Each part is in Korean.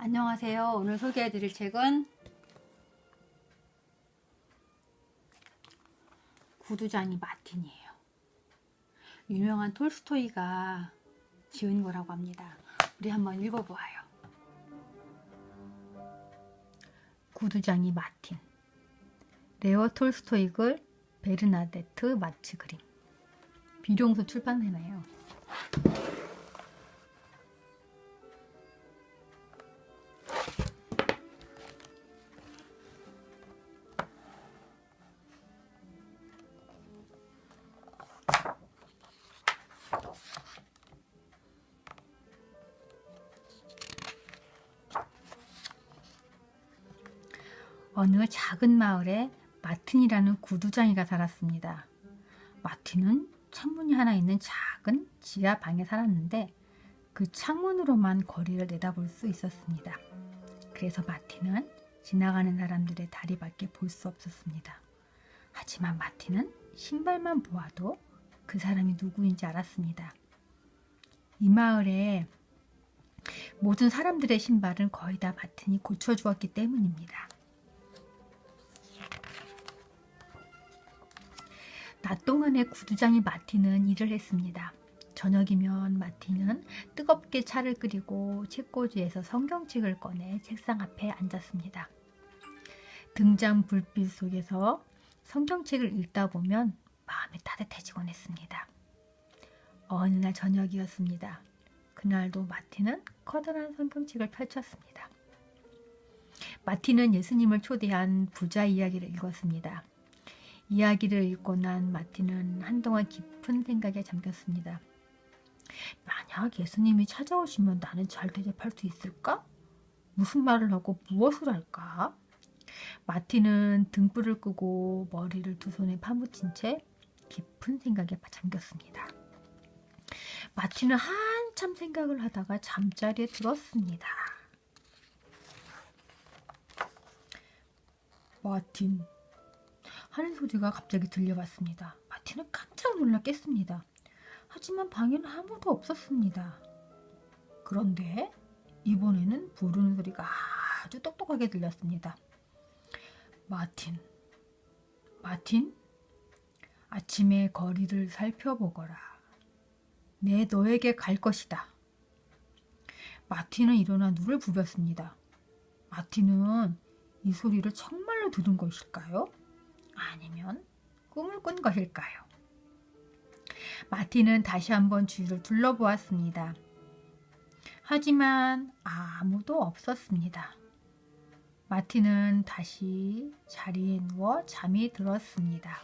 안녕하세요. 오늘 소개해드릴 책은 구두장이 마틴이에요. 유명한 톨스토이가 지은 거라고 합니다. 우리 한번 읽어보아요. 구두장이 마틴, 레오 톨스토이 글, 베르나데트 마츠 그림. 비룡소 출판사네요. 어느 작은 마을에 마틴이라는 구두장이가 살았습니다. 마틴은 창문이 하나 있는 작은 지하 방에 살았는데 그 창문으로만 거리를 내다볼 수 있었습니다. 그래서 마틴은 지나가는 사람들의 다리밖에 볼 수 없었습니다. 하지만 마틴은 신발만 보아도 그 사람이 누구인지 알았습니다. 이 마을에 모든 사람들의 신발은 거의 다 마틴이 고쳐주었기 때문입니다. 낮 동안에 구두장이 마틴은 일을 했습니다. 저녁이면 마틴은 뜨겁게 차를 끓이고 책꽂이에서 성경책을 꺼내 책상 앞에 앉았습니다. 등잔 불빛 속에서 성경책을 읽다 보면 마음이 따뜻해지곤 했습니다. 어느 날 저녁이었습니다. 그날도 마틴은 커다란 성경책을 펼쳤습니다. 마틴은 예수님을 초대한 부자 이야기를 읽었습니다. 이야기를 읽고 난 마틴은 한동안 깊은 생각에 잠겼습니다. 만약 예수님이 찾아오시면 나는 잘 대접할 수 있을까? 무슨 말을 하고 무엇을 할까? 마틴은 등불을 끄고 머리를 두 손에 파묻힌 채 깊은 생각에 잠겼습니다. 마틴은 한참 생각을 하다가 잠자리에 들었습니다. 마틴 하는 소리가 갑자기 들려왔습니다. 마틴은 깜짝 놀라 깼습니다. 하지만 방에는 아무도 없었습니다. 그런데 이번에는 부르는 소리가 아주 똑똑하게 들렸습니다. 마틴, 마틴, 아침에 거리를 살펴보거라. 내 너에게 갈 것이다. 마틴은 일어나 눈을 부볐습니다. 마틴은 이 소리를 정말로 들은 것일까요? 아니면 꿈을 꾼 것일까요? 마틴은 다시 한번 주위를 둘러보았습니다. 하지만 아무도 없었습니다. 마틴은 다시 자리에 누워 잠이 들었습니다.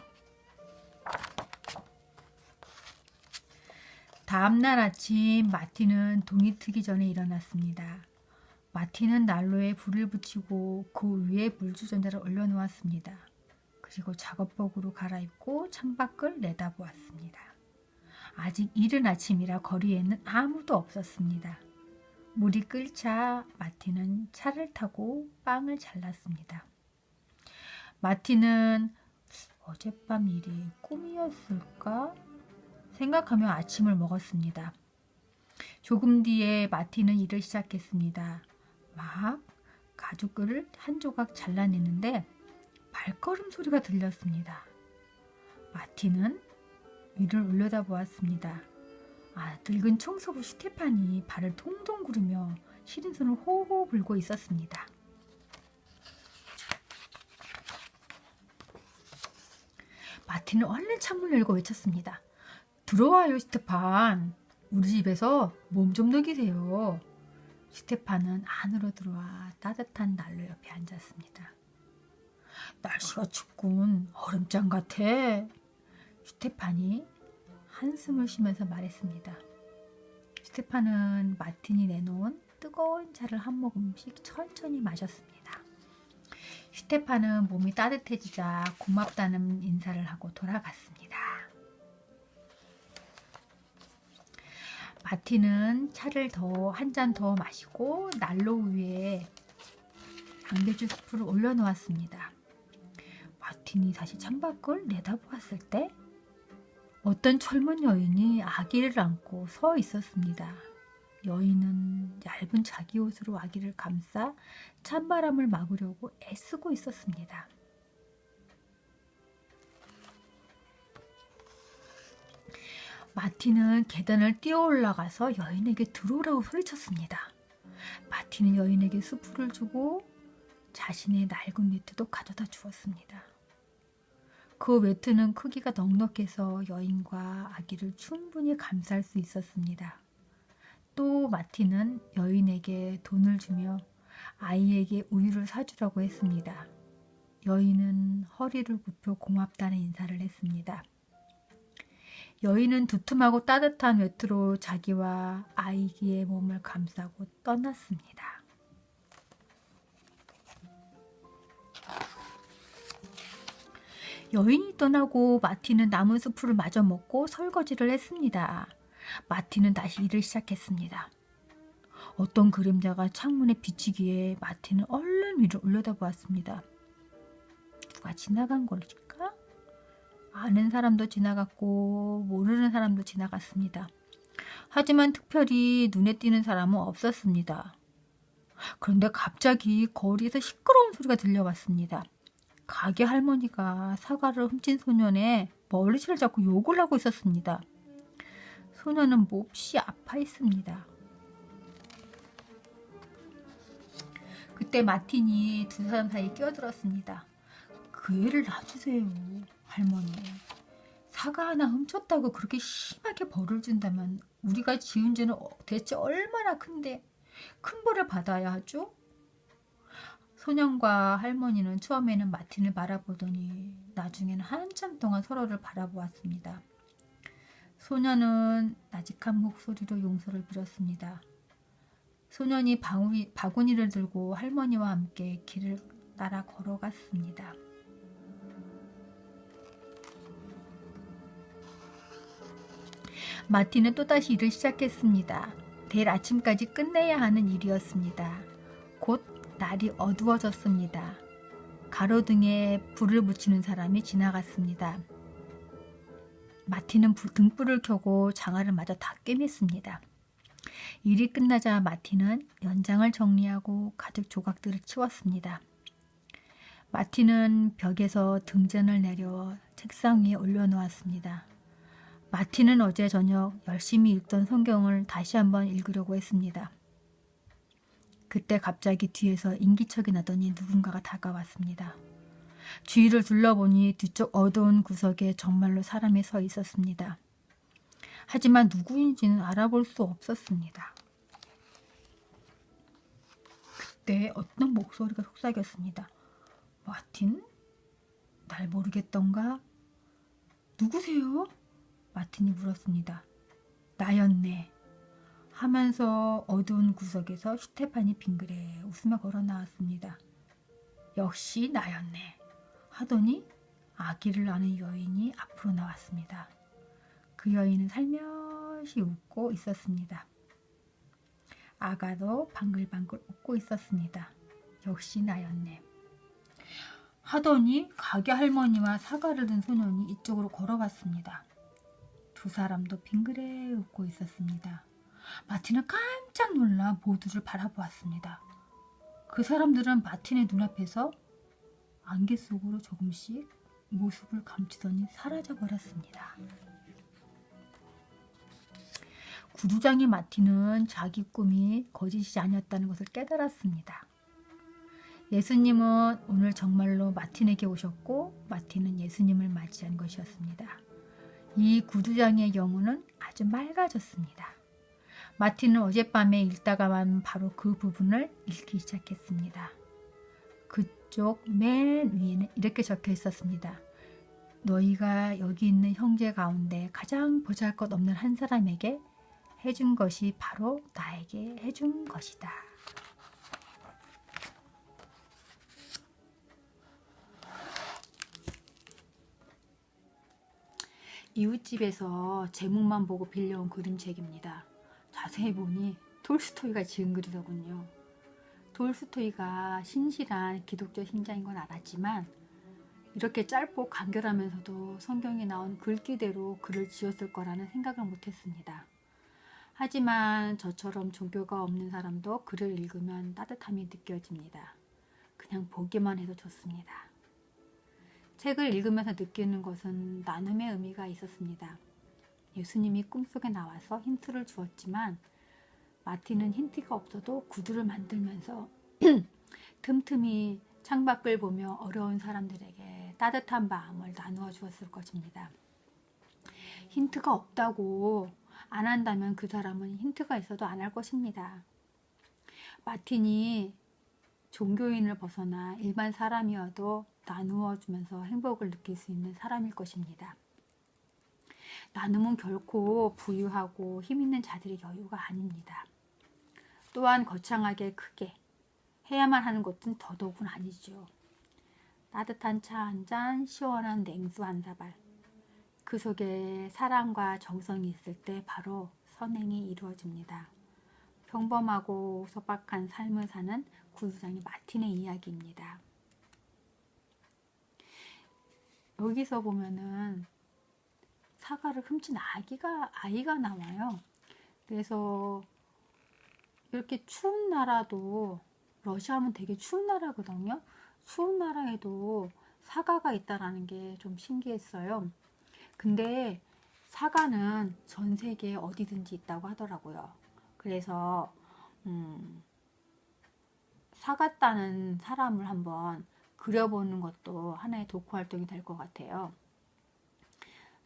다음날 아침 마틴은 동이 트기 전에 일어났습니다. 마틴은 난로에 불을 붙이고 그 위에 물주전자를 올려놓았습니다. 그리고 작업복으로 갈아입고 창밖을 내다보았습니다. 아직 이른 아침이라 거리에는 아무도 없었습니다. 물이 끓자 마틴은 차를 타고 빵을 잘랐습니다. 마틴은 어젯밤 일이 꿈이었을까 생각하며 아침을 먹었습니다. 조금 뒤에 마틴은 일을 시작했습니다. 막 가죽을 한 조각 잘라내는데 발걸음 소리가 들렸습니다. 마틴은 위를 올려다보았습니다. 늙은 청소부 스테판이 발을 통통 구르며 시린 손을 호호 불고 있었습니다. 마틴은 얼른 창문을 열고 외쳤습니다. 들어와요, 스테판. 우리 집에서 몸 좀 녹이세요. 스테판은 안으로 들어와 따뜻한 난로 옆에 앉았습니다. 날씨가 춥군. 얼음장 같아. 스테판이 한숨을 쉬면서 말했습니다. 스테판은 마틴이 내놓은 뜨거운 차를 한 모금씩 천천히 마셨습니다. 스테판은 몸이 따뜻해지자 고맙다는 인사를 하고 돌아갔습니다. 마틴은 차를 한 잔 더 마시고 난로 위에 양배추 스프를 올려놓았습니다. 마틴이 다시 창밖을 내다보았을 때 어떤 젊은 여인이 아기를 안고 서 있었습니다. 여인은 얇은 자기 옷으로 아기를 감싸 찬바람을 막으려고 애쓰고 있었습니다. 마티는 계단을 뛰어 올라가서 여인에게 들어오라고 소리쳤습니다. 마티는 여인에게 수프를 주고 자신의 낡은 외투도 가져다 주었습니다. 그 외투는 크기가 넉넉해서 여인과 아기를 충분히 감쌀 수 있었습니다. 또 마티는 여인에게 돈을 주며 아이에게 우유를 사주라고 했습니다. 여인은 허리를 굽혀 고맙다는 인사를 했습니다. 여인은 두툼하고 따뜻한 외투로 자기와 아이의 몸을 감싸고 떠났습니다. 여인이 떠나고 마티는 남은 수프를 마저 먹고 설거지를 했습니다. 마티는 다시 일을 시작했습니다. 어떤 그림자가 창문에 비치기에 마티는 얼른 위를 올려다보았습니다. 누가 지나간 걸까? 아는 사람도 지나갔고 모르는 사람도 지나갔습니다. 하지만 특별히 눈에 띄는 사람은 없었습니다. 그런데 갑자기 거리에서 시끄러운 소리가 들려왔습니다. 가게 할머니가 사과를 훔친 소년의 머리채를 잡고 욕을 하고 있었습니다. 소년은 몹시 아파했습니다. 그때 마틴이 두 사람 사이에 끼어들었습니다. 그 애를 놔주세요, 할머니. 사과 하나 훔쳤다고 그렇게 심하게 벌을 준다면 우리가 지은 죄는 대체 얼마나 큰데 큰 벌을 받아야 하죠? 소년과 할머니는 처음에는 마틴을 바라보더니 나중에는 한참 동안 서로를 바라보았습니다. 소년은 나직한 목소리로 용서를 빌었습니다. 소년이 바구니를 들고 할머니와 함께 길을 따라 걸어갔습니다. 마틴은 또다시 일을 시작했습니다. 내일 아침까지 끝내야 하는 일이었습니다. 곧 날이 어두워졌습니다. 가로등에 불을 붙이는 사람이 지나갔습니다. 마틴은 등불을 켜고 장화를 마저 다 꿰맸습니다. 일이 끝나자 마틴은 연장을 정리하고 가죽 조각들을 치웠습니다. 마틴은 벽에서 등잔을 내려 책상 위에 올려놓았습니다. 마틴은 어제 저녁 열심히 읽던 성경을 다시 한번 읽으려고 했습니다. 그때 갑자기 뒤에서 인기척이 나더니 누군가가 다가왔습니다. 주위를 둘러보니 뒤쪽 어두운 구석에 정말로 사람이 서 있었습니다. 하지만 누구인지는 알아볼 수 없었습니다. 그때 어떤 목소리가 속삭였습니다. 마틴? 날 모르겠던가? 누구세요? 마틴이 물었습니다. 나였네. 하면서 어두운 구석에서 스테판이 빙그레 웃으며 걸어 나왔습니다. 역시 나였네. 하더니 아기를 낳은 여인이 앞으로 나왔습니다. 그 여인은 살며시 웃고 있었습니다. 아가도 방글방글 웃고 있었습니다. 역시 나였네. 하더니 가게 할머니와 사과를 든 소년이 이쪽으로 걸어왔습니다. 두 사람도 빙그레 웃고 있었습니다. 마틴은 깜짝 놀라 모두를 바라보았습니다. 그 사람들은 마틴의 눈앞에서 안개 속으로 조금씩 모습을 감추더니 사라져버렸습니다. 구두장의 마틴은 자기 꿈이 거짓이 아니었다는 것을 깨달았습니다. 예수님은 오늘 정말로 마틴에게 오셨고 마틴은 예수님을 맞이한 것이었습니다. 이 구두장의 영혼은 아주 맑아졌습니다. 마틴은 어젯밤에 읽다가만 바로 그 부분을 읽기 시작했습니다. 그쪽 맨 위에는 이렇게 적혀 있었습니다. 너희가 여기 있는 형제 가운데 가장 보잘것없는 한 사람에게 해준 것이 바로 나에게 해준 것이다. 이웃집에서 제목만 보고 빌려온 그림책입니다. 자세히 보니 톨스토이가 지은 글이더군요. 톨스토이가 신실한 기독교 신자인 건 알았지만 이렇게 짧고 간결하면서도 성경에 나온 글귀대로 글을 지었을 거라는 생각을 못했습니다. 하지만 저처럼 종교가 없는 사람도 글을 읽으면 따뜻함이 느껴집니다. 그냥 보기만 해도 좋습니다. 책을 읽으면서 느끼는 것은 나눔의 의미가 있었습니다. 예수님이 꿈속에 나와서 힌트를 주었지만 마틴은 힌트가 없어도 구두를 만들면서 틈틈이 창밖을 보며 어려운 사람들에게 따뜻한 마음을 나누어 주었을 것입니다. 힌트가 없다고 안 한다면 그 사람은 힌트가 있어도 안 할 것입니다. 마틴이 종교인을 벗어나 일반 사람이어도 나누어 주면서 행복을 느낄 수 있는 사람일 것입니다. 나눔은 결코 부유하고 힘 있는 자들의 여유가 아닙니다. 또한 거창하게 크게 해야만 하는 것은 더더욱은 아니죠. 따뜻한 차 한 잔, 시원한 냉수 한 사발. 그 속에 사랑과 정성이 있을 때 바로 선행이 이루어집니다. 평범하고 소박한 삶을 사는 구두장이 마틴의 이야기입니다. 여기서 보면은 사과를 훔친 아이가 나와요. 그래서 이렇게 추운 나라도, 러시아는 되게 추운 나라거든요. 추운 나라에도 사과가 있다라는 게 좀 신기했어요. 근데 사과는 전 세계에 어디든지 있다고 하더라고요. 그래서 사과 따는 사람을 한번 그려보는 것도 하나의 독후 활동이 될 것 같아요.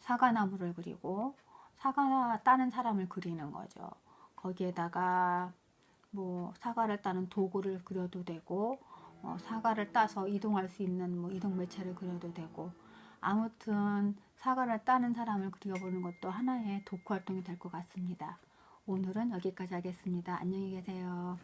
사과나무를 그리고 사과 따는 사람을 그리는 거죠. 거기에다가 뭐 사과를 따는 도구를 그려도 되고, 사과를 따서 이동할 수 있는 뭐 이동 매체를 그려도 되고, 아무튼 사과를 따는 사람을 그려보는 것도 하나의 독후 활동이 될 것 같습니다. 오늘은 여기까지 하겠습니다. 안녕히 계세요.